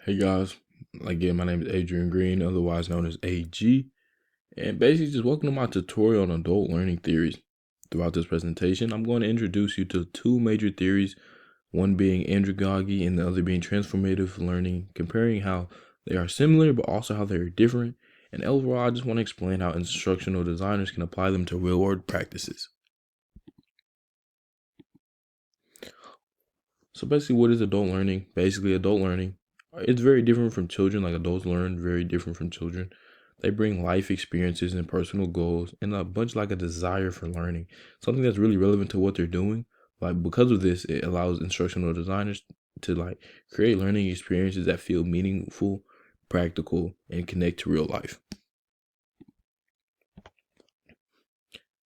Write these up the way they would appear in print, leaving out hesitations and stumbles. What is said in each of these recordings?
Hey guys, again, my name is Adrian Green, otherwise known as AG, and basically just welcome to my tutorial on adult learning theories. Throughout this presentation, I'm going to introduce you to two major theories, one being andragogy and the other being transformative learning, comparing how they are similar but also how they are different, and overall I just want to explain how instructional designers can apply them to real-world practices. So basically, what is adult learning? Basically, adult learning, it's very different from children. Like adults learn very different from children. They bring life experiences and personal goals and a bunch like a desire for learning, something that's really relevant to what they're doing. Like because of this, it allows instructional designers to like create learning experiences that feel meaningful, practical, and connect to real life.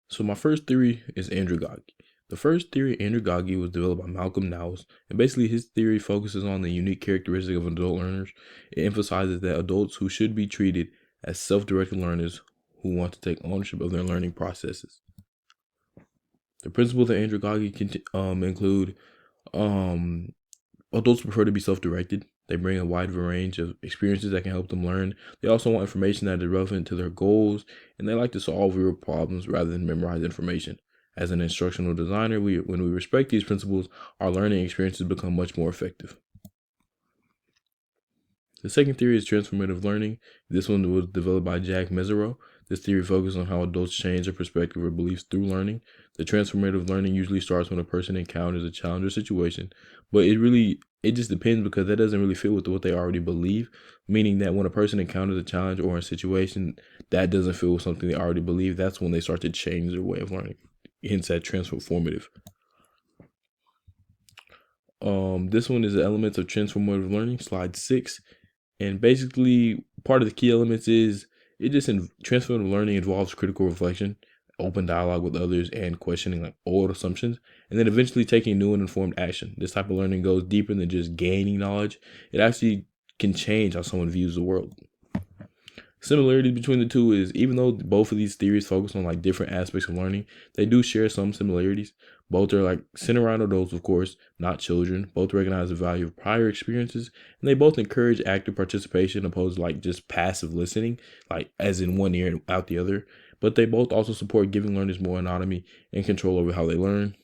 So my first theory is andragogy. The first theory, andragogy, was developed by Malcolm Knowles, and basically his theory focuses on the unique characteristic of adult learners. It emphasizes that adults who should be treated as self-directed learners who want to take ownership of their learning processes. The principles of andragogy include adults prefer to be self-directed. They bring a wide range of experiences that can help them learn. They also want information that is relevant to their goals, and they like to solve real problems rather than memorize information. As an instructional designer, when we respect these principles, our learning experiences become much more effective. The second theory is transformative learning. This one was developed by Jack Mesereau. This theory focuses on how adults change their perspective or beliefs through learning. The transformative learning usually starts when a person encounters a challenge or situation, but it just depends because that doesn't really fit with what they already believe, meaning that when a person encounters a challenge or a situation that doesn't fit with something they already believe, that's when they start to change their way of learning. Hence that transformative. This one is the elements of transformative learning, slide 6. And basically, part of the key elements is transformative learning involves critical reflection, open dialogue with others, and questioning like old assumptions, and then eventually taking new and informed action. This type of learning goes deeper than just gaining knowledge. It actually can change how someone views the world. Similarities between the two is even though both of these theories focus on like different aspects of learning, they do share some similarities. Both are like centered around adults, of course, not children. Both recognize the value of prior experiences, and they both encourage active participation opposed to like just passive listening, like as in one ear and out the other. But they both also support giving learners more autonomy and control over how they learn.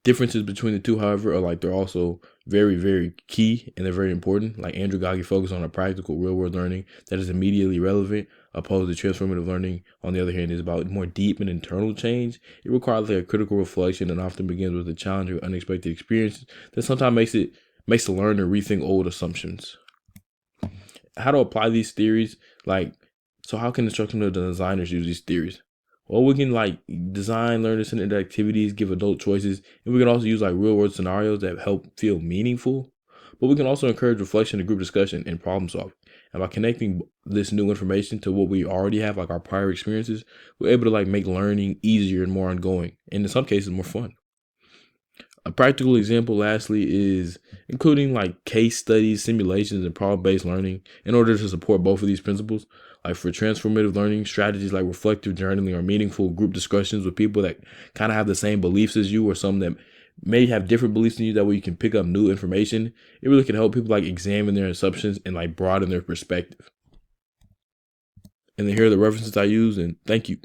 Differences between the two, however, are like they're also very, very key and they're very important. Like andragogy focuses on a practical real-world learning that is immediately relevant, opposed to transformative learning, on the other hand, is about more deep and internal change. It requires like a critical reflection and often begins with a challenge or unexpected experience that sometimes makes the learner rethink old assumptions. How to apply these theories? So how can instructional designers use these theories? Well, we can like design learner-centered activities, give adult choices, and we can also use like real-world scenarios that help feel meaningful. But we can also encourage reflection and group discussion and problem solving. And by connecting this new information to what we already have, like our prior experiences, we're able to like make learning easier and more ongoing, and in some cases more fun. A practical example, lastly, is including like case studies, simulations, and problem-based learning in order to support both of these principles. Like for transformative learning, strategies like reflective journaling or meaningful group discussions with people that kind of have the same beliefs as you or some that may have different beliefs than you, that way you can pick up new information. It really can help people like examine their assumptions and like broaden their perspective. And then here are the references I use, and thank you.